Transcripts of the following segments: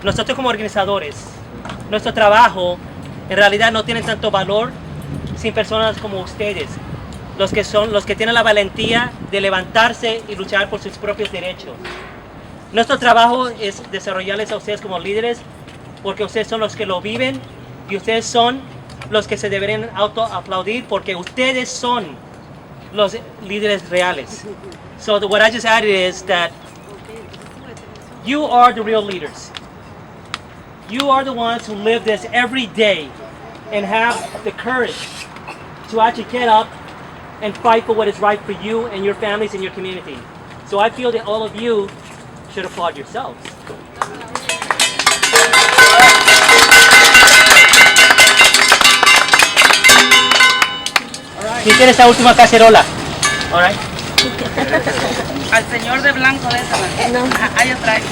nosotros como organizadores, nuestro trabajo en realidad no tiene tanto valor sin personas como ustedes, los que tienen la valentía de levantarse y luchar por sus propios derechos. Nuestro trabajo es desarrollarles a ustedes como líderes, porque ustedes son los que lo viven y ustedes son los que se deberían autoaplaudir, porque ustedes son los líderes reales. So what I just added is that you are the real leaders. You are the ones who live this every day and have the courage to actually get up and fight for what is right for you and your families and your community. So I feel that all of you should applaud yourselves. ¿Quién tiene esta última cacerola? All right. Al señor de blanco de esa manera. No. Ahí atrás.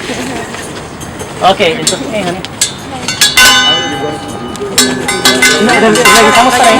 Ok, entonces, honey. No, regresamos para ahí.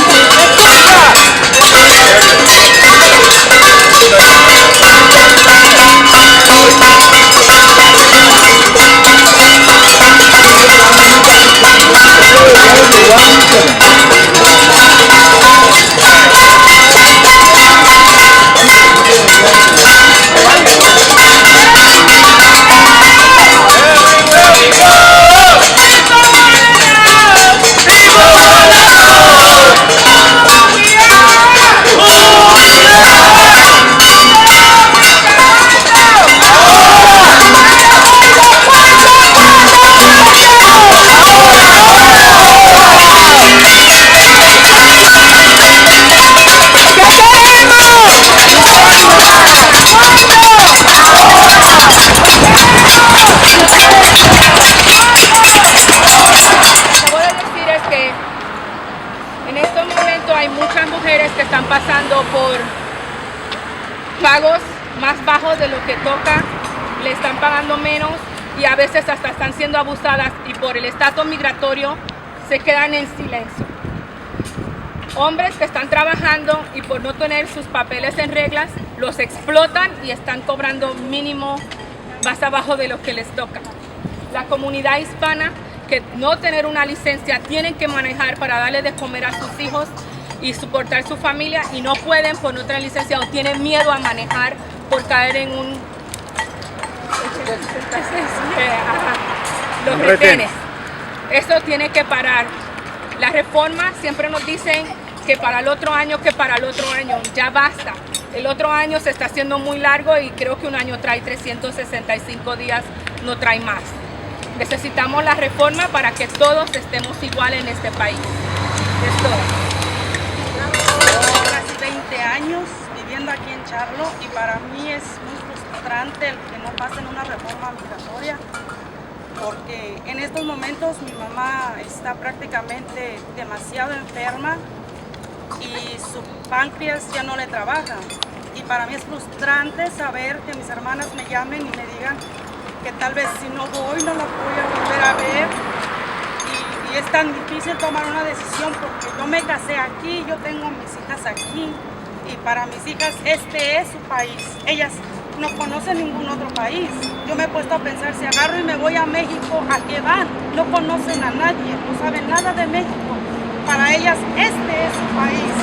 Pasando por pagos más bajos de lo que toca, le están pagando menos y a veces hasta están siendo abusadas, y por el estatus migratorio se quedan en silencio. Hombres que están trabajando y por no tener sus papeles en reglas los explotan y están cobrando mínimo más abajo de lo que les toca. La comunidad hispana, que no tener una licencia tienen que manejar para darle de comer a sus hijos y soportar su familia, y no pueden por no tener licencia o tienen miedo a manejar por caer en los retenes. Eso tiene que parar. La reforma siempre nos dicen que para el otro año, ya basta. El otro año se está haciendo muy largo y creo que un año trae 365 días, no trae más. Necesitamos la reforma para que todos estemos igual en este país. Es todo. Casi 20 años viviendo aquí en Charlo, y para mí es muy frustrante el que no pasen una reforma migratoria, porque en estos momentos mi mamá está prácticamente demasiado enferma y su páncreas ya no le trabaja, y para mí es frustrante saber que mis hermanas me llamen y me digan que tal vez si no voy no la voy a volver a ver. Y es tan difícil tomar una decisión porque yo me casé aquí, yo tengo mis hijas aquí, y para mis hijas este es su país. Ellas no conocen ningún otro país. Yo me he puesto a pensar, si agarro y me voy a México, ¿a qué van? No conocen a nadie, no saben nada de México. Para ellas este es su país.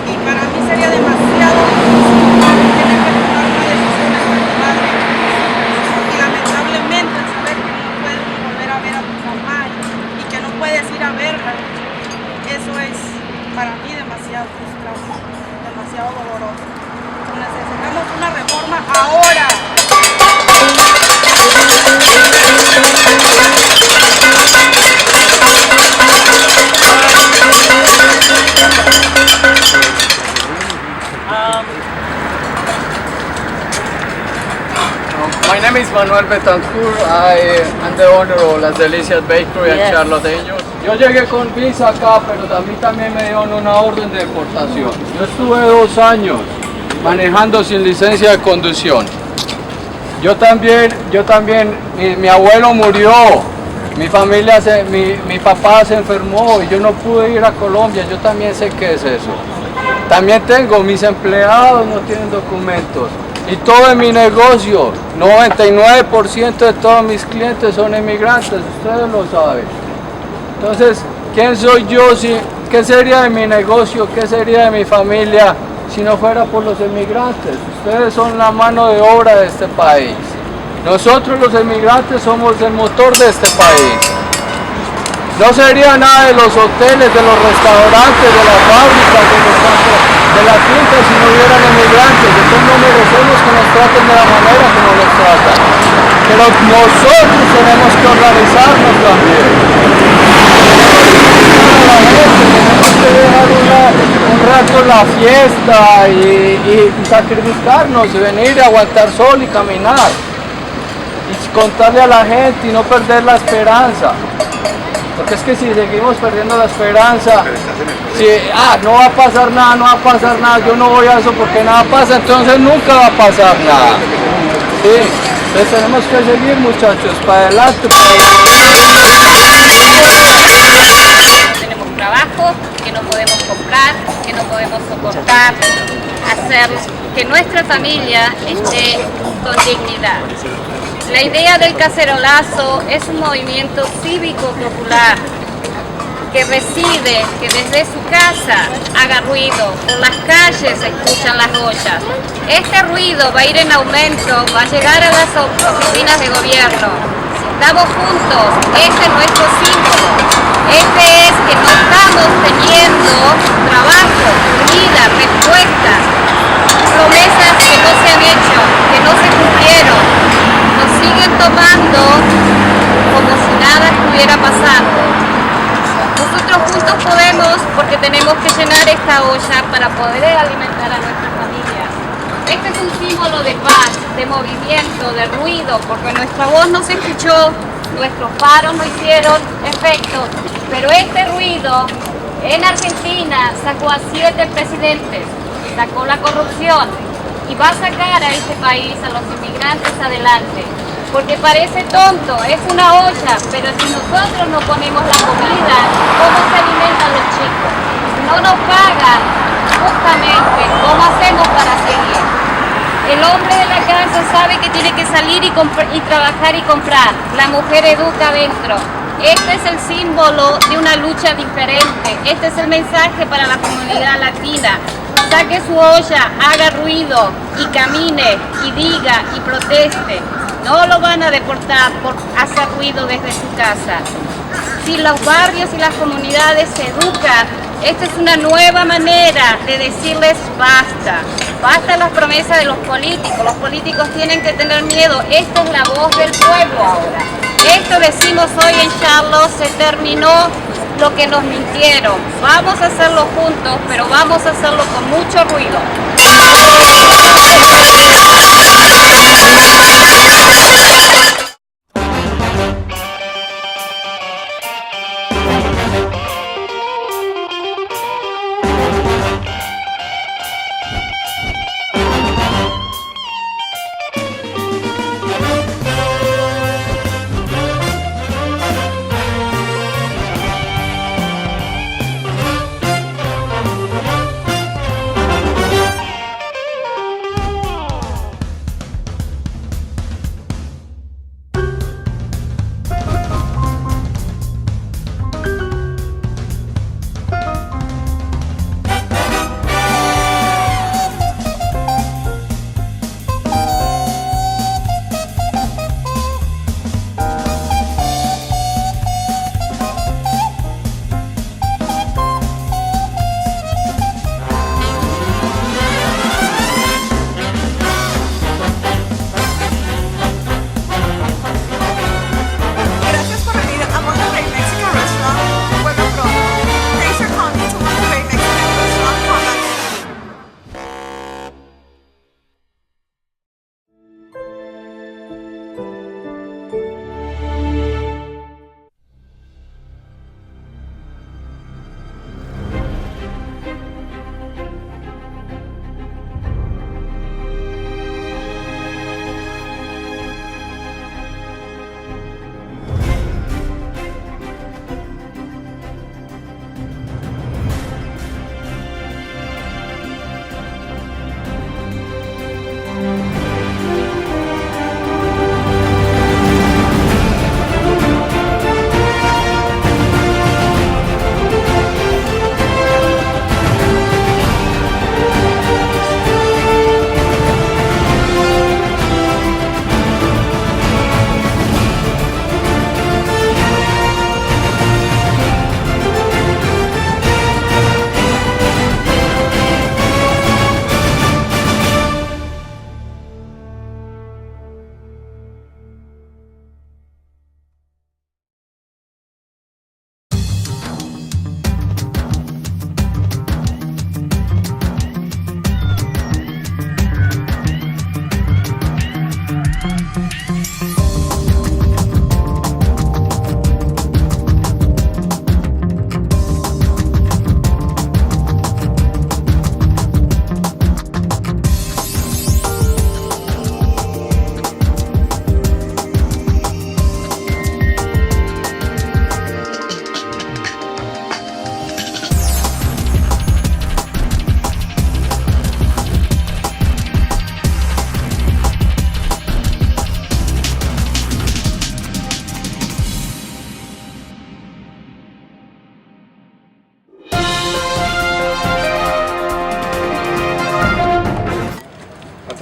Y para mí sería demasiado difícil tener que tomar una decisión de mi madre. Y lamentablemente saber que no puedes volver a ver a tu mamá y que no puedes ir a verla, eso es para mí demasiado frustrante, demasiado doloroso. Necesitamos una reforma ahora. My name is Manuel Betancourt. I am the owner of Las Delicias Bakery and Charloteños. Yo llegué con visa acá, pero a mí también me dieron una orden de deportación. Yo estuve 2 años manejando sin licencia de conducción. Yo también, mi abuelo murió, mi papá se enfermó y yo no pude ir a Colombia. Yo también sé qué es eso. También tengo, mis empleados no tienen documentos. Y todo en mi negocio, 99% de todos mis clientes son inmigrantes, ustedes lo saben. Entonces, ¿quién soy yo? ¿Qué sería de mi negocio? ¿Qué sería de mi familia si no fuera por los inmigrantes? Ustedes son la mano de obra de este país. Nosotros los inmigrantes somos el motor de este país. No sería nada de los hoteles, de los restaurantes, de las fábricas, de las fincas si no hubieran inmigrantes. Entonces no merecemos que nos traten de la manera como nos tratan. Pero nosotros tenemos que organizarnos también. Tenemos que dejar un rato la fiesta y sacrificarnos, y venir a aguantar sol y caminar. Y contarle a la gente y no perder la esperanza. Porque es que si seguimos perdiendo la esperanza, no va a pasar nada, no va a pasar nada, yo no voy a eso porque nada pasa, entonces nunca va a pasar nada. Sí, entonces tenemos que seguir, muchachos, para adelante. Tenemos trabajo, que no podemos comprar, que no podemos soportar, hacer que nuestra familia esté con dignidad. La idea del Cacerolazo es un movimiento cívico popular que reside, que desde su casa haga ruido, por las calles se escuchan las ollas. Este ruido va a ir en aumento, va a llegar a las oficinas de gobierno. Si estamos juntos, este es nuestro símbolo. Este es que no estamos teniendo trabajo, vida, respuestas, promesas que no se han hecho, que no se cumplieron. Nos siguen tomando como si nada estuviera pasando. Nosotros juntos podemos porque tenemos que llenar esta olla para poder alimentar a nuestras familias. Este es un símbolo de paz, de movimiento, de ruido, porque nuestra voz no se escuchó, nuestros paros no hicieron efecto, pero este ruido en Argentina sacó a 7 presidentes, sacó la corrupción, y va a sacar a este país, a los inmigrantes, adelante. Porque parece tonto, es una olla, pero si nosotros no ponemos la comida, ¿cómo se alimentan los chicos? Si no nos pagan, justamente, ¿cómo hacemos para seguir? El hombre de la casa sabe que tiene que salir y trabajar y comprar. La mujer educa adentro. Este es el símbolo de una lucha diferente. Este es el mensaje para la comunidad latina. Saque su olla, haga ruido y camine y diga y proteste. No lo van a deportar por hacer ruido desde su casa. Si los barrios y las comunidades se educan, esta es una nueva manera de decirles basta. Basta las promesas de los políticos. Los políticos tienen que tener miedo. Esta es la voz del pueblo ahora. Esto decimos hoy en Charlotte, se terminó lo que nos mintieron. Vamos a hacerlo juntos, pero vamos a hacerlo con mucho ruido.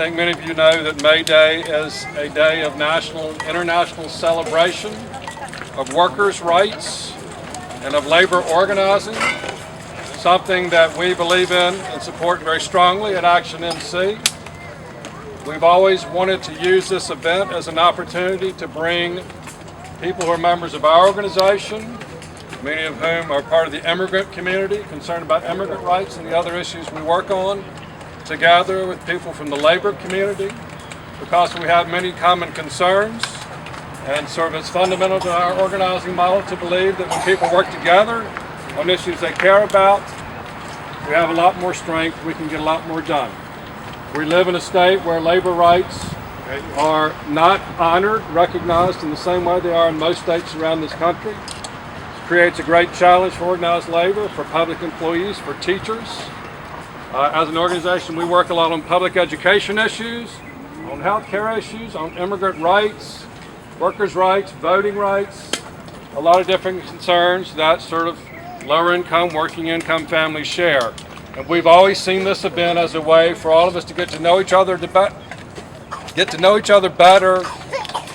think many of you know that May Day is a day of national and international celebration of workers' rights and of labor organizing, something that we believe in and support very strongly at Action MC. We've always wanted to use this event as an opportunity to bring people who are members of our organization, many of whom are part of the immigrant community, concerned about immigrant rights and the other issues we work on, together with people from the labor community, because we have many common concerns. And sort of it's fundamental to our organizing model to believe that when people work together on issues they care about, we have a lot more strength, we can get a lot more done. We live in a state where labor rights are not honored, recognized in the same way they are in most states around this country. It creates a great challenge for organized labor, for public employees, for teachers. As an organization, we work a lot on public education issues, on health care issues, on immigrant rights, workers' rights, voting rights, a lot of different concerns that sort of lower income, working income families share. And we've always seen this event as a way for all of us to get to know each other better,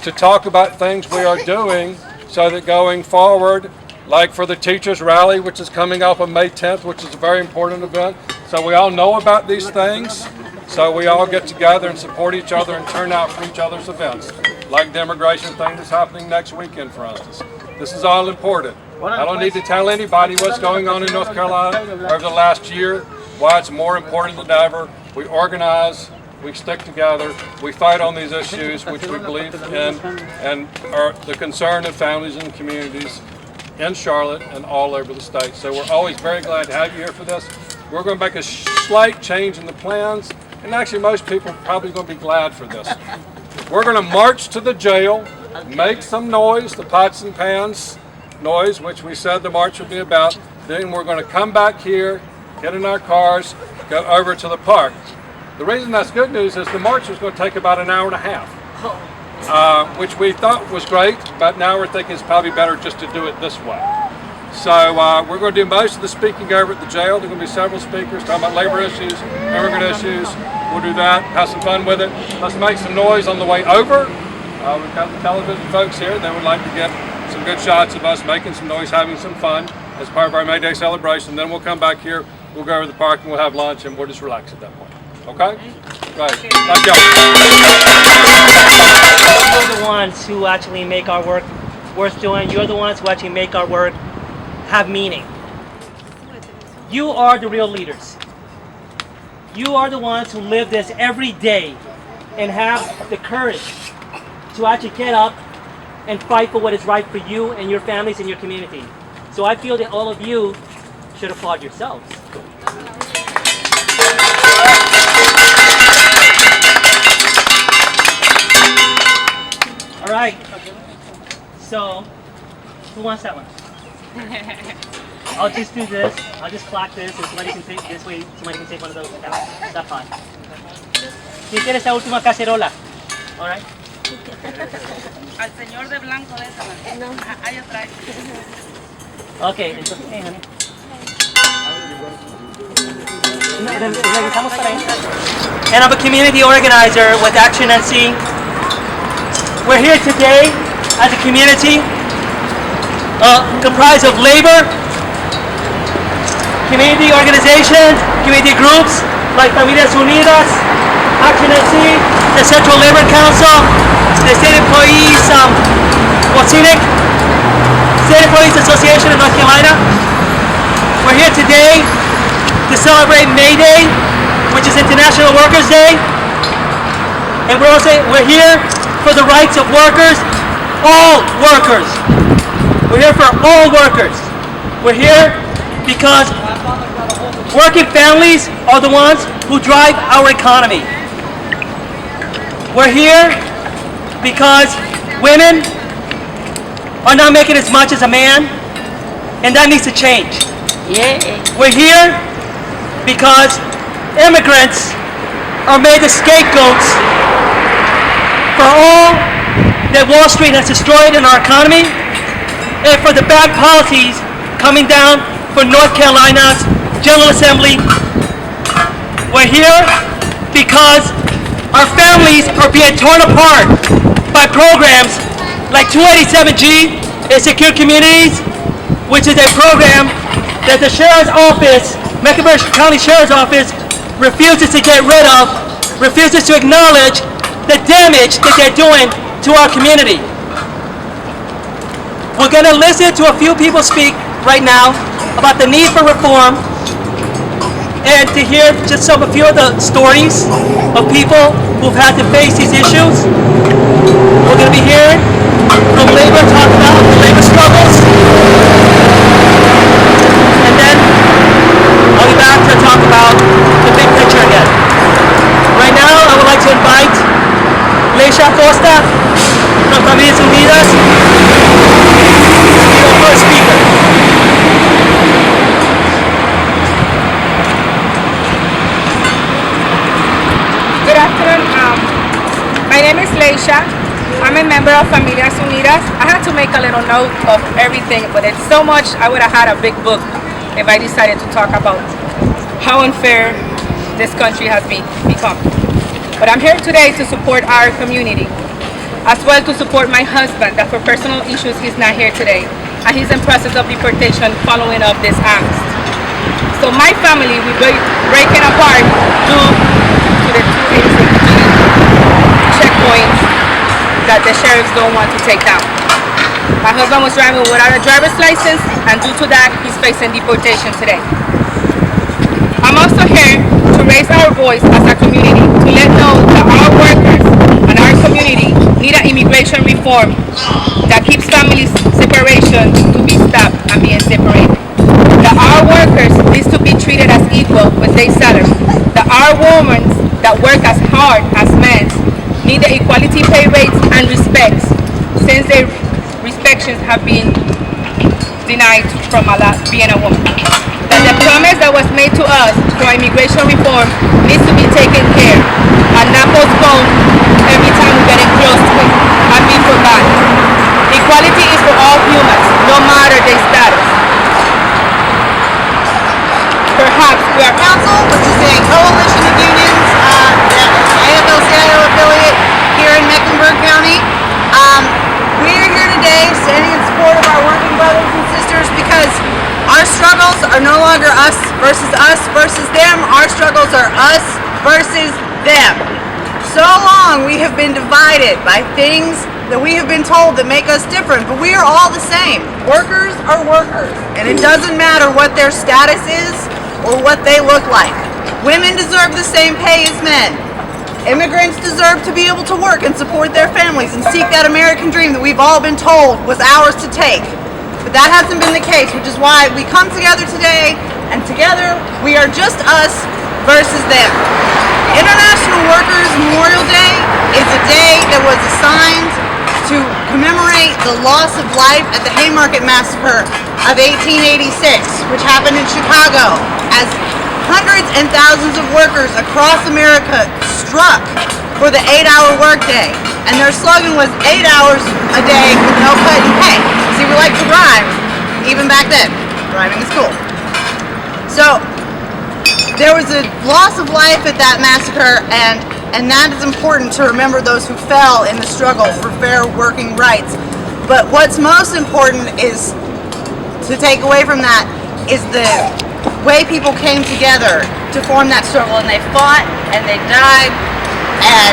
to talk about things we are doing so that going forward, like for the Teachers Rally, which is coming up on May 10th, which is a very important event, so we all know about these things, so we all get together and support each other and turn out for each other's events, like the immigration thing that's happening next weekend, for instance. This is all important. I don't need to tell anybody what's going on in North Carolina over the last year, why it's more important than ever. We organize, we stick together, we fight on these issues which we believe in and are the concern of families and communities in Charlotte and all over the state. So we're always very glad to have you here for this. We're going to make a slight change in the plans, and actually most people are probably going to be glad for this. We're going to march to the jail, make some noise, the pots and pans noise, which we said the march would be about. Then we're going to come back here, get in our cars, go over to the park. The reason that's good news is the march was going to take about an hour and a half, which we thought was great, but now we're thinking it's probably better just to do it this way. So we're going to do most of the speaking over at the jail. There are going to be several speakers talking about labor issues, immigrant issues. We'll do that, have some fun with it. Let's make some noise on the way over. We've got the television folks here. They would like to get some good shots of us making some noise, having some fun as part of our May Day celebration. Then we'll come back here, we'll go over to the park and we'll have lunch and we'll just relax at that point. Okay? Right. Thank you. You're the ones who actually make our work worth doing. You're the ones who actually make our work have meaning. You are the real leaders. You are the ones who live this every day and have the courage to actually get up and fight for what is right for you and your families and your community. So I feel that all of you should applaud yourselves. All right. So, who wants that one? I'll just do this. I'll just clap this, and somebody can take this way. Somebody can take one of those. That pot. ¿Quién quiere esta última cacerola? All right. Al señor de blanco de esa. No. Ahí atrás. Okay. Entonces, honey. Regresamos para ahí. And I'm a community organizer with Action NC. We're here today as a community comprised of labor, community organizations, community groups like Familias Unidas, Action NC, the Central Labor Council, the State Employees, State Employees Association of North Carolina. We're here today to celebrate May Day, which is International Workers' Day, and we're here for the rights of workers, all workers. We're here for all workers. We're here because working families are the ones who drive our economy. We're here because women are not making as much as a man, and that needs to change. Yeah. We're here because immigrants are made the scapegoats for all that Wall Street has destroyed in our economy and for the bad policies coming down from North Carolina's General Assembly. We're here because Our families are being torn apart by programs like 287G and Secure Communities, which is a program that the Sheriff's Office, Mecklenburg County Sheriff's Office, refuses to get rid of, refuses to acknowledge the damage that they're doing to our community. We're going to listen to a few people speak right now about the need for reform and to hear just a few of the stories of people who've had to face these issues. We're going to be hearing from labor talk about the labor struggles, and then I'll be back to talk about the big picture again. Right now, I would like to invite Leisha Costa from Familias Unidas to be our first speaker. Good afternoon. My name is Leisha. I'm a member of Familias Unidas. I had to make a little note of everything, but it's so much I would have had a big book if I decided to talk about how unfair this country has become. But I'm here today to support our community, as well to support my husband that for personal issues he's not here today, and he's in process of deportation following up this angst. So my family will be breaking apart due to the 286G checkpoints that the sheriffs don't want to take down. My husband was driving without a driver's license, and due to that, he's facing deportation today. I'm also here to raise our voice as a community to let know that our workers and our community need an immigration reform that keeps families' separation to be stopped and being separated. That our workers need to be treated as equal with their salary. That our women that work as hard as men need the equality pay rates and respect, since their respections have been denied from being a woman. That the promise that was made to us for immigration reform needs to be taken care and not postponed every time we're getting close to it and be forgotten. Equality is for all humans, no matter their status. Perhaps we are Council, which is a coalition of unions, AFL-CIO affiliate here in Mecklenburg County. We are here today standing in support of our working brothers and sisters because our struggles are no longer us versus them. Our struggles are us versus them. So long we have been divided by things that we have been told that make us different, but we are all the same. Workers are workers, and it doesn't matter what their status is or what they look like. Women deserve the same pay as men. Immigrants deserve to be able to work and support their families and seek that American dream that we've all been told was ours to take. But that hasn't been the case, which is why we come together today, and together we are just us versus them. International Workers' Memorial Day is a day that was assigned to commemorate the loss of life at the Haymarket Massacre of 1886, which happened in Chicago, as hundreds and thousands of workers across America struck for the 8-hour workday. And their slogan was 8 hours a day with no cut in pay. See, we like to rhyme, even back then. Rhyming is cool. So, there was a loss of life at that massacre, and that is important to remember those who fell in the struggle for fair working rights. But what's most important is to take away from that is the way people came together to form that struggle, and they fought and they died, and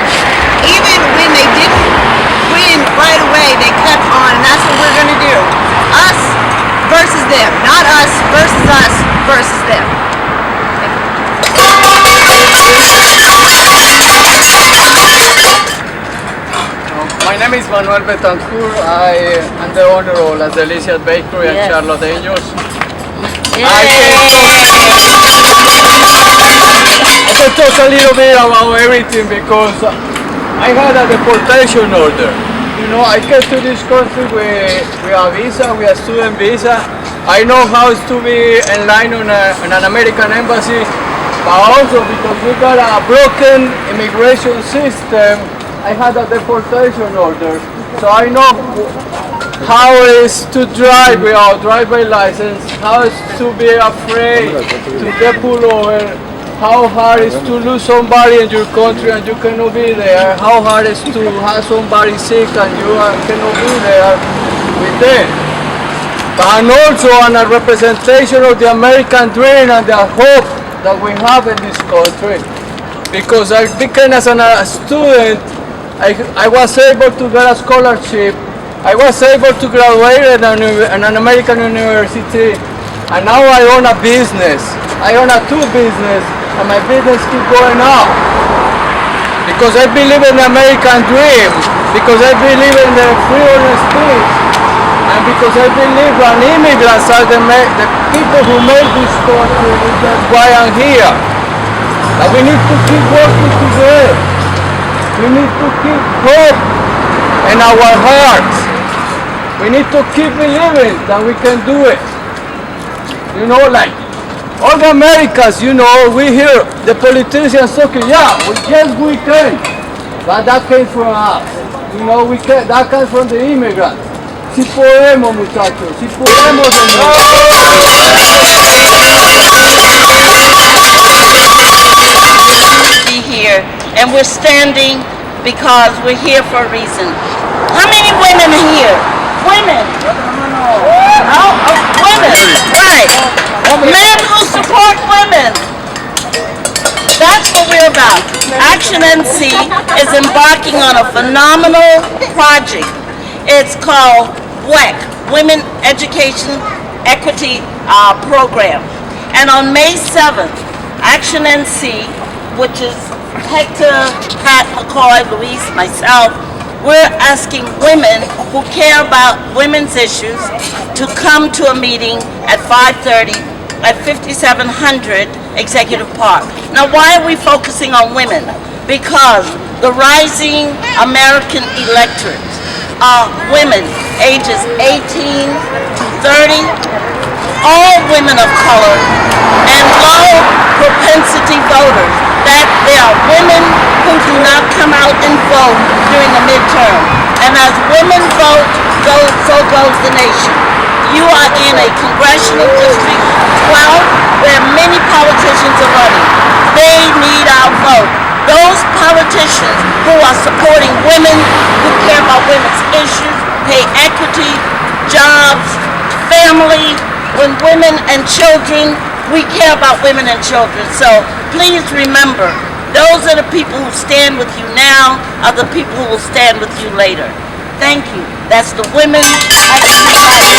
even when they didn't win right away, they kept on, and that's what we're going to do. Us versus them, not us versus them. My name is Manuel Betancourt. I am the owner of Las Delicias Bakery and Charlotte Angels. I can talk a little bit about everything because I had a deportation order. You know, I came to this country with a visa, with a student visa. I know how to be in line on an American embassy, but also because we got a broken immigration system, I had a deportation order. So I know how it is to drive without driver's license, how it is to be afraid to get pulled over how hard it is to lose somebody in your country and you cannot be there, how hard it is to have somebody sick and you cannot be there with them. And also on a representation of the American dream and the hope that we have in this country. Because I became as a student, I was able to get a scholarship. I was able to graduate in an American university, and now I own a business. I own a two business, and my business keeps going up. Because I believe in the American dream, because I believe in the freedom of speech, and because I believe that immigrants are the people who make this country, that's why I'm here. That we need to keep working together. We need to keep hope in our hearts. We need to keep believing that we can do it. You know, like all the Americans, you know, we hear the politicians talking, yeah, yes we can. But that came from us. You know, we can, that comes from the immigrants. Si podemos, muchachos, si podemos. Be here, and we're standing because we're here for a reason. How many women are here? Women. Women, right. Men who support women. That's what we're about. Action NC is embarking on a phenomenal project. It's called WEC, Women Education Equity Program. And on May 7th, Action NC, which is Hector, Pat, McCoy, Luis, myself, we're asking women who care about women's issues to come to a meeting at 5:30 at 5700 Executive Park. Now, why are we focusing on women? Because the rising American electorate are women ages 18 to 30, all women of color, and low propensity voters. That there are women who do not come out and vote during the midterm. And as women vote, so goes the nation. You are in a congressional district 12 where many politicians are running. They need our vote. Those politicians who are supporting women, who care about women's issues, pay equity, jobs, family, when women and children, we care about women and children. So please remember, those are the people who stand with you now, are the people who will stand with you later. Thank you. That's the Women Action Project.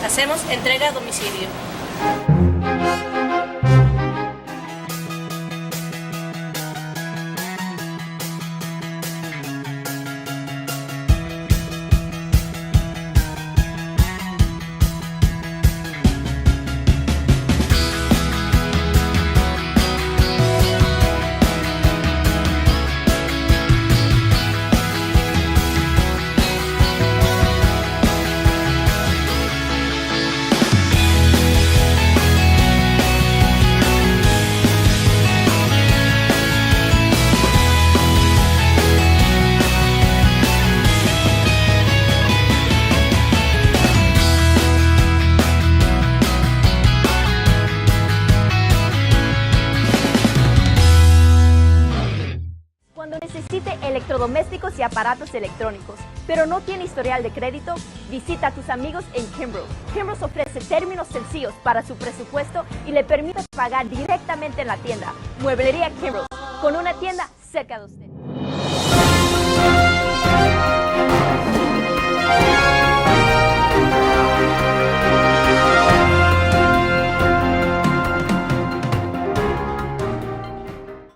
Hacemos entrega a domicilio. electrodomésticos y aparatos electrónicos, pero no tiene historial de crédito? Visita a tus amigos en Kimbrough. Kimbrough ofrece términos sencillos para su presupuesto y le permite pagar directamente en la tienda. Mueblería Kimbrough, con una tienda cerca de usted.